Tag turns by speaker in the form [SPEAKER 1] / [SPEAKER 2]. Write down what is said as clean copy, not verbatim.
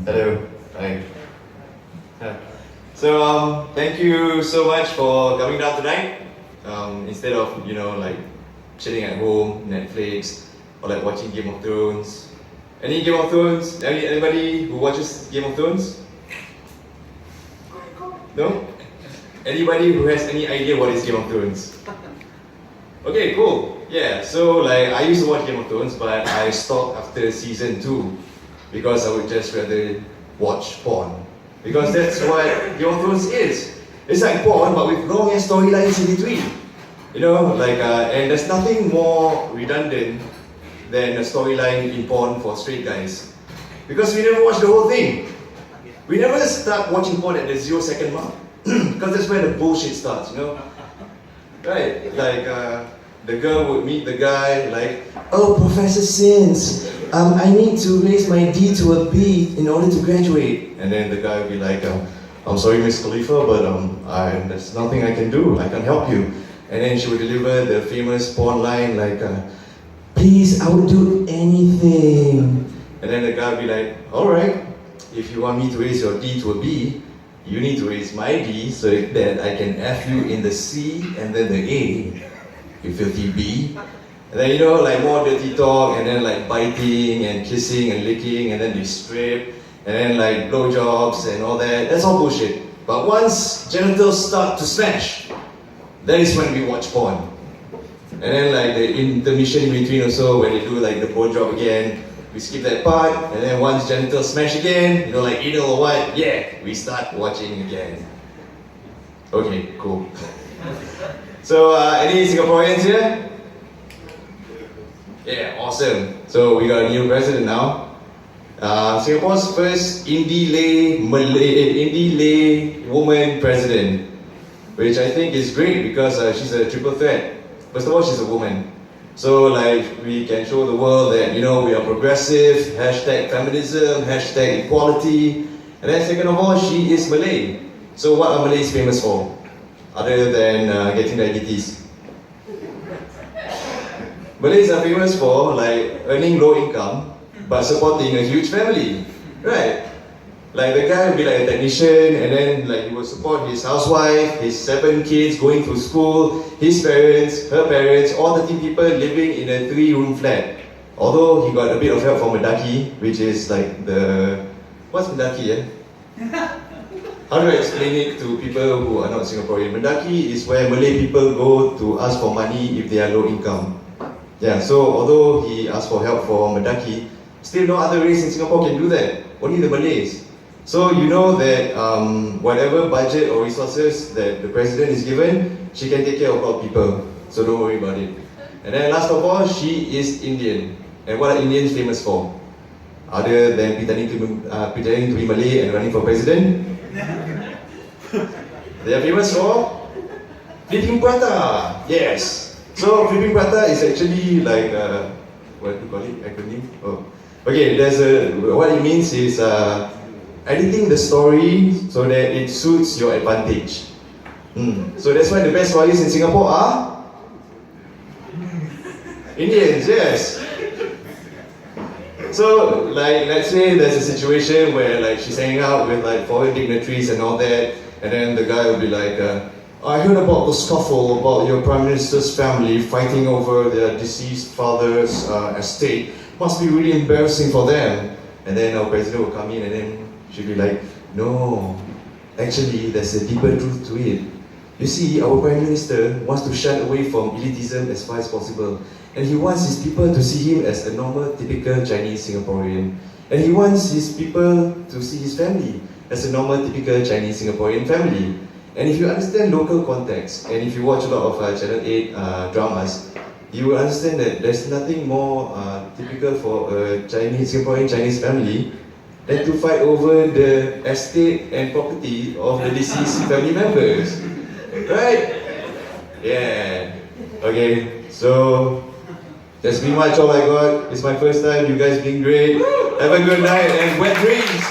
[SPEAKER 1] Hello. Hi. Yeah. So thank you so much for coming down tonight. Instead of like chilling at home, Netflix, or like watching Game of Thrones. Any Game of Thrones? Anybody who watches Game of Thrones? No? Anybody who has any idea what is Game of Thrones? Okay, cool. Yeah, so like I used to watch Game of Thrones, but I stopped after season 2 because I would just rather watch porn. Because that's what Game of Thrones is. It's like porn, but with long ass storylines in between. And there's nothing more redundant than a storyline in porn for straight guys. Because we never watch the whole thing. We never start watching porn at the 0-second mark. Because that's where the bullshit starts, Right? The girl would meet the guy like, "Oh, Professor Sins, I need to raise my D to a B in order to graduate." And then the guy would be like, "I'm sorry, Miss Khalifa, but there's nothing I can do. I can't help you." And then she would deliver the famous porn line like, "Please, I would do anything." And then the guy would be like, "Alright, if you want me to raise your D to a B, you need to raise my D so that I can F you in the C and then the A. You filthy B." And then more dirty talk, and then like biting and kissing and licking, and then they strip, and then like blowjobs and all that. That's all bullshit. But once genitals start to smash, that is when we watch porn. And then like the intermission in between also, when they do like the blowjob again, we skip that part, and then once genitals smash again, like anal or what, yeah, we start watching again. Okay, cool. So, any Singaporeans here? Yeah, awesome. So, we got a new president now. Singapore's first Indie Lay woman president, which I think is great because she's a triple threat. First of all, she's a woman. So, we can show the world that, we are progressive, #feminism, #equality. And then second of all, she is Malay. So, what are Malays famous for? Other than getting diabetes. Malays are famous for earning low income but supporting a huge family, right? Like the guy would be like a technician, and then he would support his housewife, his 7 kids going through school, his parents, her parents, all 13 people living in a 3-room flat. Although he got a bit of help from Mendaki, which is what's Mendaki? How do I explain it to people who are not Singaporean? Mendaki is where Malay people go to ask for money if they are low income. Yeah, so although he asked for help for Mendaki, still no other race in Singapore can do that. Only the Malays. So you know that whatever budget or resources that the president is given, she can take care of a lot of people. So don't worry about it. And then last of all, she is Indian. And what are Indians famous for? Other than pretending to be Malay and running for president? They are famous for flipping prata. Yes. So flipping prata is actually what do you call it? Acronym? Oh. Okay. What it means is editing the story so that it suits your advantage. So that's why the best lawyers in Singapore are Indians. Yes. So, let's say there's a situation where, she's hanging out with, foreign dignitaries and all that, and then the guy will be like, "I heard about the scuffle about your Prime Minister's family fighting over their deceased father's estate. Must be really embarrassing for them." And then our president will come in, and then she'll be like, "No, actually, there's a deeper truth to it. You see, our Prime Minister wants to shun away from elitism as far as possible. And he wants his people to see him as a normal, typical Chinese Singaporean. And he wants his people to see his family as a normal, typical Chinese Singaporean family. And if you understand local context, and if you watch a lot of Channel 8 dramas, you will understand that there's nothing more typical for a Singaporean Chinese family than to fight over the estate and property of the deceased family members. Right? Yeah. Okay, so that's pretty much all I got. It's my first time. You guys been great. Have a good night and wet dreams.